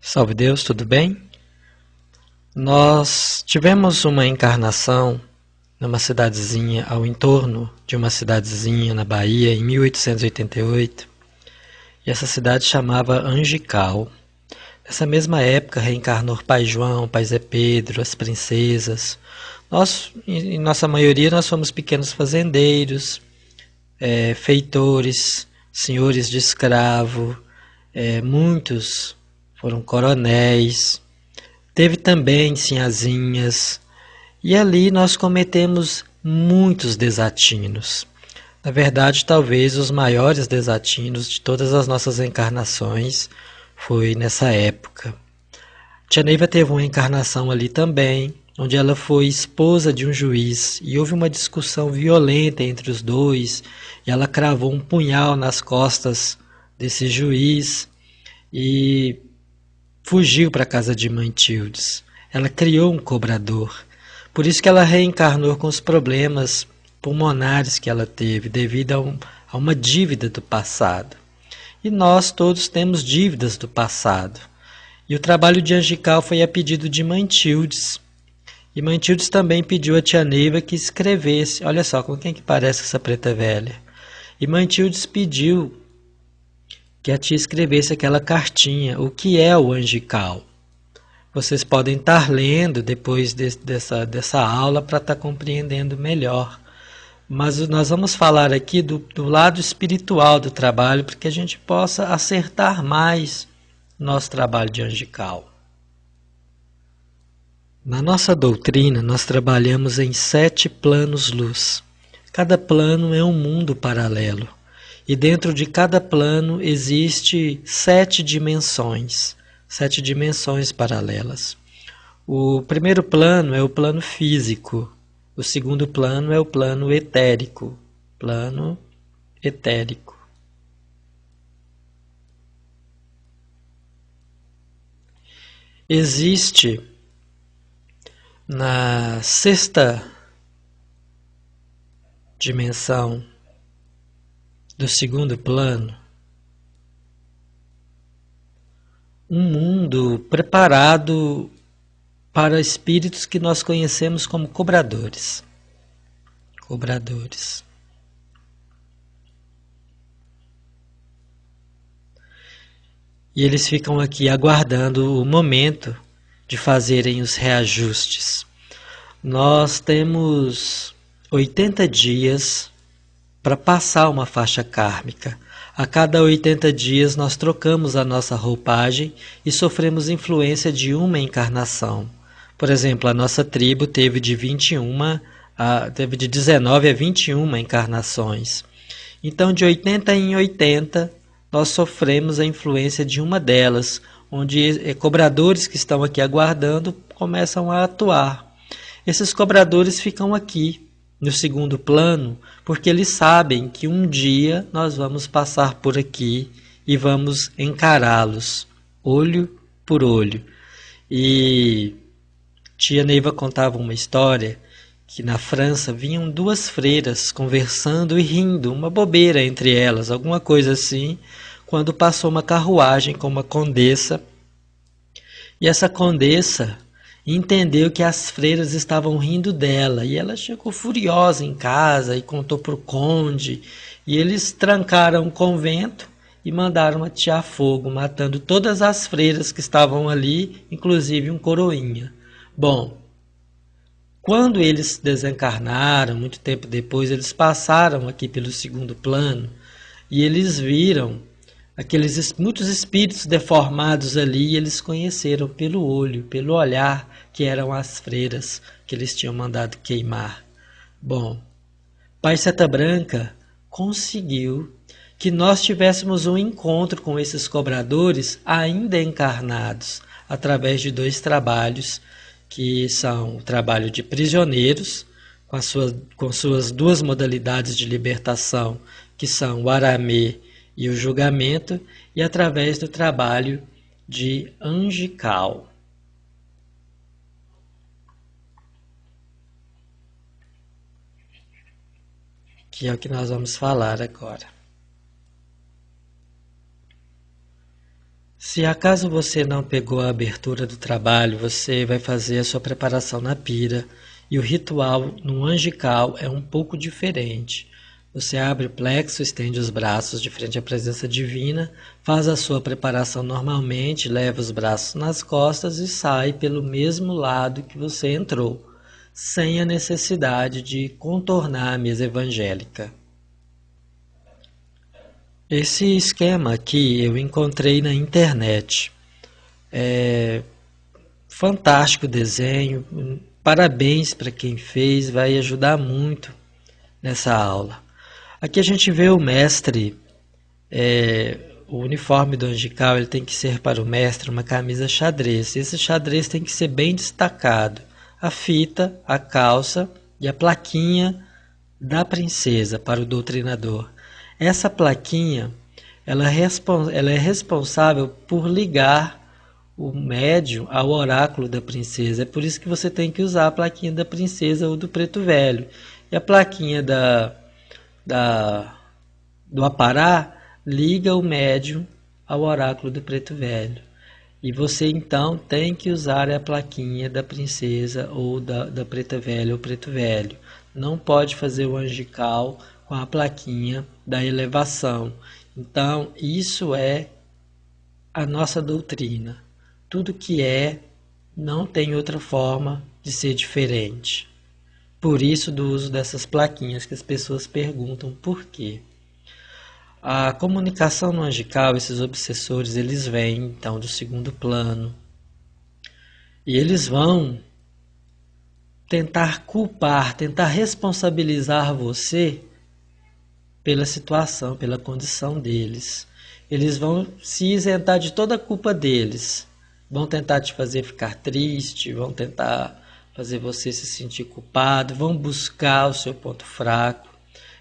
Salve Deus, tudo bem? Nós tivemos uma encarnação numa cidadezinha, ao entorno de uma cidadezinha na Bahia, em 1888, e essa cidade chamava Angical. Nessa mesma época reencarnou Pai João, Pai Zé Pedro, as princesas. Nós, em nossa maioria, nós fomos pequenos fazendeiros, feitores, senhores de escravo, muitos foram coronéis. Teve também sinhazinhas, e ali nós cometemos muitos desatinos. Na verdade, talvez os maiores desatinos de todas as nossas encarnações foi nessa época. Tia Neiva teve uma encarnação ali também, onde ela foi esposa de um juiz, e houve uma discussão violenta entre os dois, e ela cravou um punhal nas costas desse juiz, e fugiu para a casa de Mãe Tildes. Ela criou um cobrador. Por isso que ela reencarnou com os problemas pulmonares que ela teve, devido a uma dívida do passado. E nós todos temos dívidas do passado. E o trabalho de Angical foi a pedido de Mãe Tildes. E Mãe Tildes também pediu a Tia Neiva que escrevesse. Olha só, com quem que parece essa preta velha? E Mãe Tildes pediu que a tia escrevesse aquela cartinha, o que é o Angical. Vocês podem estar lendo depois dessa aula para estar compreendendo melhor. Mas nós vamos falar aqui do lado espiritual do trabalho, para que a gente possa acertar mais nosso trabalho de Angical. Na nossa doutrina, nós trabalhamos em 7 planos-luz. Cada plano é um mundo paralelo. E dentro de cada plano existe 7 dimensões paralelas. O primeiro plano é o plano físico, o segundo plano é o plano etérico. Existe na 6ª dimensão do segundo plano um mundo preparado para espíritos que nós conhecemos como cobradores. E eles ficam aqui aguardando o momento de fazerem os reajustes. Nós temos 80 dias para passar uma faixa kármica. A cada 80 dias nós trocamos a nossa roupagem e sofremos influência de uma encarnação. Por exemplo, a nossa tribo teve de 19 a 21 encarnações. Então, de 80 em 80, nós sofremos a influência de uma delas, onde cobradores que estão aqui aguardando começam a atuar. Esses cobradores ficam aqui, no segundo plano, porque eles sabem que um dia nós vamos passar por aqui e vamos encará-los, olho por olho. E Tia Neiva contava uma história que na França vinham 2 freiras conversando e rindo, uma bobeira entre elas, alguma coisa assim, quando passou uma carruagem com uma condessa, e essa condessa entendeu que as freiras estavam rindo dela, e ela chegou furiosa em casa e contou para o conde, e eles trancaram o convento e mandaram atear fogo, matando todas as freiras que estavam ali, inclusive um coroinha. Bom, quando eles desencarnaram, muito tempo depois, eles passaram aqui pelo segundo plano, e eles viram muitos espíritos deformados ali, e eles conheceram pelo olho, pelo olhar, que eram as freiras que eles tinham mandado queimar. Bom, Pai Seta Branca conseguiu que nós tivéssemos um encontro com esses cobradores ainda encarnados, através de 2 trabalhos, que são o trabalho de prisioneiros, com suas 2 modalidades de libertação, que são o aramê e o julgamento, e através do trabalho de Angical. Que é o que nós vamos falar agora. Se acaso você não pegou a abertura do trabalho, você vai fazer a sua preparação na pira e o ritual no angical é um pouco diferente. Você abre o plexo, estende os braços de frente à presença divina, faz a sua preparação normalmente, leva os braços nas costas e sai pelo mesmo lado que você entrou, sem a necessidade de contornar a mesa evangélica. Esse esquema aqui eu encontrei na internet. É fantástico desenho. Parabéns para quem fez, vai ajudar muito nessa aula. Aqui a gente vê o mestre, o uniforme do angical, ele tem que ser para o mestre uma camisa xadrez. Esse xadrez tem que ser bem destacado. A fita, a calça e a plaquinha da princesa para o doutrinador. Essa plaquinha, ela é responsável por ligar o médium ao oráculo da princesa. É por isso que você tem que usar a plaquinha da princesa ou do preto velho. E a plaquinha do apará liga o médium ao oráculo do preto velho. E você então tem que usar a plaquinha da princesa ou da preta velha ou preto velho. Não pode fazer o angical com a plaquinha da elevação. Então, isso é a nossa doutrina. Tudo que não tem outra forma de ser diferente. Por isso do uso dessas plaquinhas que as pessoas perguntam por quê. A comunicação no angical, esses obsessores, eles vêm então do segundo plano. E eles vão tentar culpar, tentar responsabilizar você pela situação, pela condição deles. Eles vão se isentar de toda a culpa deles. Vão tentar te fazer ficar triste, vão tentar fazer você se sentir culpado, vão buscar o seu ponto fraco.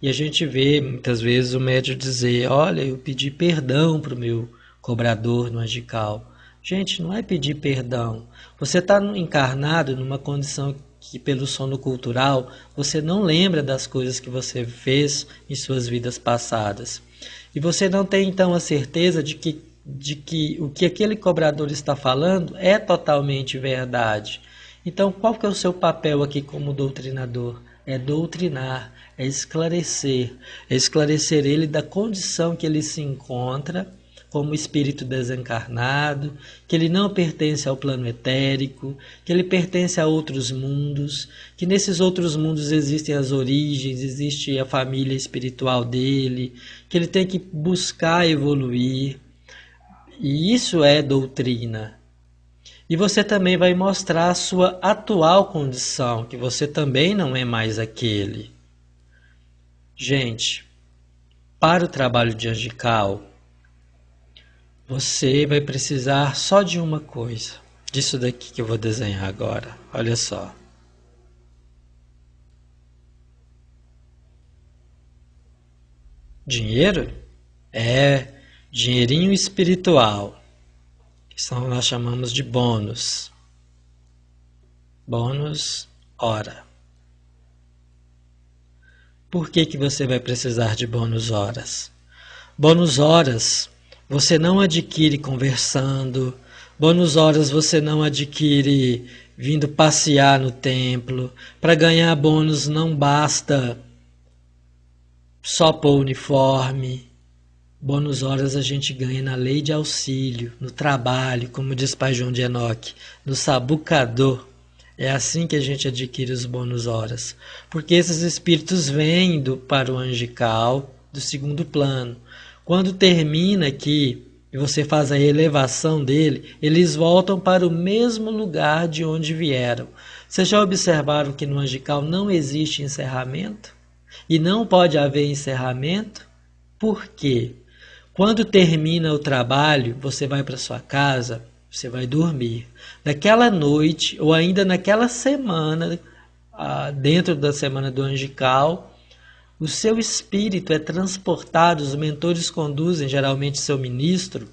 E a gente vê muitas vezes o médium dizer: olha, eu pedi perdão para o meu cobrador no angical. Gente, não é pedir perdão. Você está encarnado numa condição que pelo sono cultural você não lembra das coisas que você fez em suas vidas passadas. E você não tem então a certeza de que o que aquele cobrador está falando é totalmente verdade. Então qual que é o seu papel aqui como doutrinador? É doutrinar, é esclarecer ele da condição que ele se encontra como espírito desencarnado, que ele não pertence ao plano etérico, que ele pertence a outros mundos, que nesses outros mundos existem as origens, existe a família espiritual dele, que ele tem que buscar evoluir. E isso é doutrina. E você também vai mostrar a sua atual condição, que você também não é mais aquele. Gente, para o trabalho de angical, você vai precisar só de uma coisa. Disso daqui que eu vou desenhar agora. Olha só. Dinheiro? É dinheirinho espiritual. Que nós chamamos de bônus. Bônus hora. Por que você vai precisar de bônus horas? Bônus horas você não adquire conversando, bônus horas você não adquire vindo passear no templo. Para ganhar bônus não basta só pôr uniforme. Bônus horas a gente ganha na lei de auxílio, no trabalho, como diz Pai João de Enoque, no sabucador. É assim que a gente adquire os bônus horas. Porque esses espíritos vêm para o angical do segundo plano. Quando termina aqui e você faz a elevação dele, eles voltam para o mesmo lugar de onde vieram. Vocês já observaram que no angical não existe encerramento? E não pode haver encerramento? Por quê? Quando termina o trabalho, você vai para sua casa, você vai dormir. Naquela noite, ou ainda naquela semana, dentro da semana do angical, o seu espírito é transportado, os mentores conduzem, geralmente seu ministro,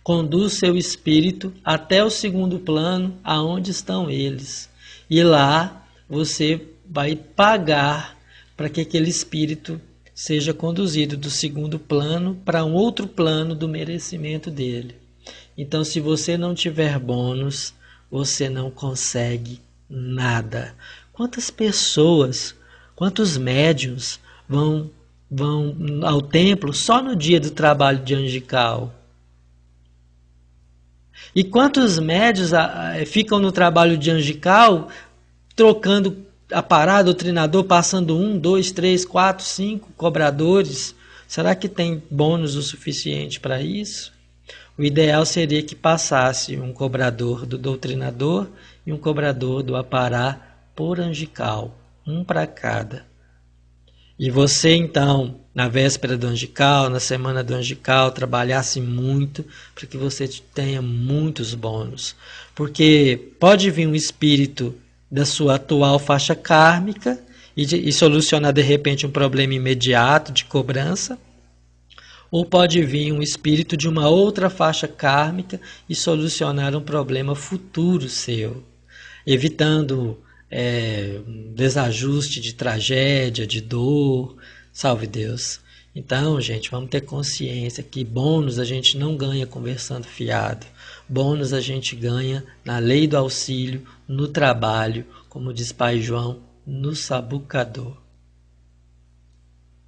conduz seu espírito até o segundo plano, aonde estão eles. E lá você vai pagar para que aquele espírito seja conduzido do segundo plano para um outro plano do merecimento dele. Então, se você não tiver bônus, você não consegue nada. Quantas pessoas, quantos médiuns vão ao templo só no dia do trabalho de angical? E quantos médiuns ficam no trabalho de angical trocando aparato, doutrinador, passando 1, 2, 3, 4, 5 cobradores? Será que tem bônus o suficiente para isso? O ideal seria que passasse um cobrador do doutrinador e um cobrador do apará por angical, um para cada. E você então, na véspera do angical, na semana do angical, trabalhasse muito para que você tenha muitos bônus. Porque pode vir um espírito da sua atual faixa kármica e solucionar de repente um problema imediato de cobrança, ou pode vir um espírito de uma outra faixa kármica e solucionar um problema futuro seu, evitando desajuste de tragédia, de dor. Salve Deus. Então, gente, vamos ter consciência que bônus a gente não ganha conversando fiado. Bônus a gente ganha na lei do auxílio, no trabalho, como diz Pai João, no sabucador.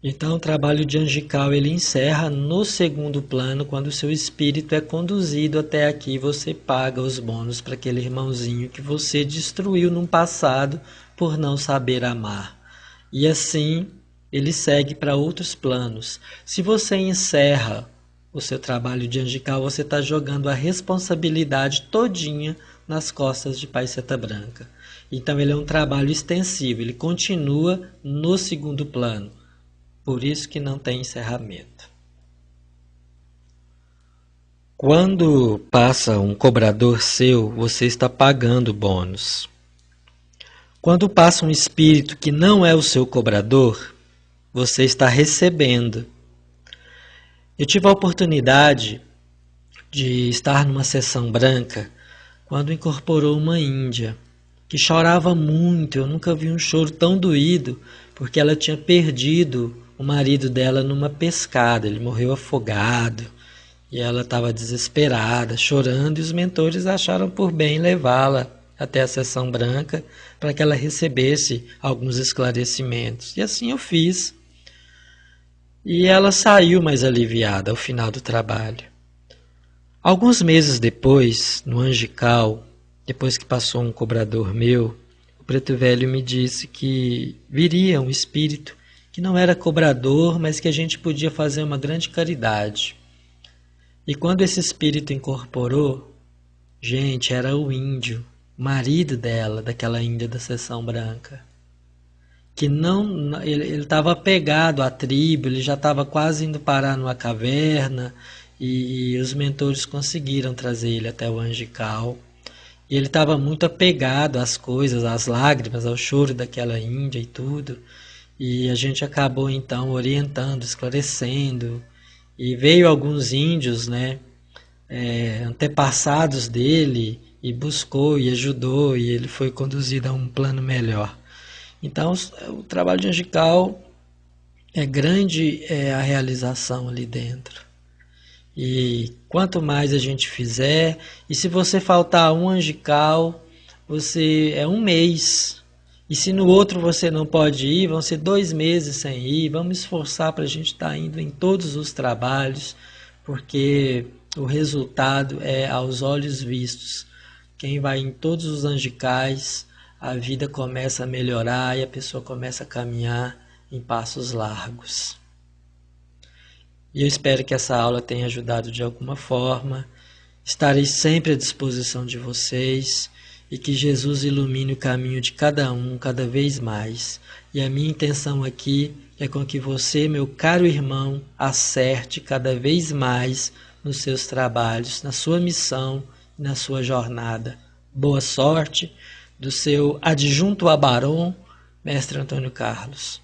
Então, o trabalho de angical ele encerra no segundo plano, quando o seu espírito é conduzido até aqui, você paga os bônus para aquele irmãozinho que você destruiu no passado por não saber amar. E assim, ele segue para outros planos. Se você encerra o seu trabalho de angical, você está jogando a responsabilidade todinha nas costas de Pai Seta Branca. Então, ele é um trabalho extensivo, ele continua no segundo plano. Por isso que não tem encerramento. Quando passa um cobrador seu, você está pagando bônus. Quando passa um espírito que não é o seu cobrador, você está recebendo. Eu tive a oportunidade de estar numa sessão branca quando incorporou uma índia que chorava muito. Eu nunca vi um choro tão doído, porque ela tinha perdido o marido dela numa pescada, ele morreu afogado e ela estava desesperada, chorando, e os mentores acharam por bem levá-la até a sessão branca para que ela recebesse alguns esclarecimentos. E assim eu fiz. E ela saiu mais aliviada ao final do trabalho. Alguns meses depois, no angical, depois que passou um cobrador meu, o preto velho me disse que viria um espírito que não era cobrador, mas que a gente podia fazer uma grande caridade. E quando esse espírito incorporou, gente, era o índio, marido dela, daquela índia da sessão branca, que não, ele estava apegado à tribo, ele já estava quase indo parar numa caverna, e os mentores conseguiram trazer ele até o angical. E ele estava muito apegado às coisas, às lágrimas, ao choro daquela índia e tudo. E a gente acabou então orientando, esclarecendo, e veio alguns índios, antepassados dele, e buscou e ajudou, e ele foi conduzido a um plano melhor. Então o trabalho de angical é grande, a realização ali dentro. E quanto mais a gente fizer, e se você faltar um angical, você é um mês. E se no outro você não pode ir, vão ser 2 meses sem ir. Vamos esforçar para a gente estar indo em todos os trabalhos, porque o resultado é aos olhos vistos. Quem vai em todos os angicais, a vida começa a melhorar e a pessoa começa a caminhar em passos largos. E eu espero que essa aula tenha ajudado de alguma forma. Estarei sempre à disposição de vocês. E que Jesus ilumine o caminho de cada um cada vez mais. E a minha intenção aqui é com que você, meu caro irmão, acerte cada vez mais nos seus trabalhos, na sua missão e na sua jornada. Boa sorte do seu adjunto a Barão, Mestre Antônio Carlos.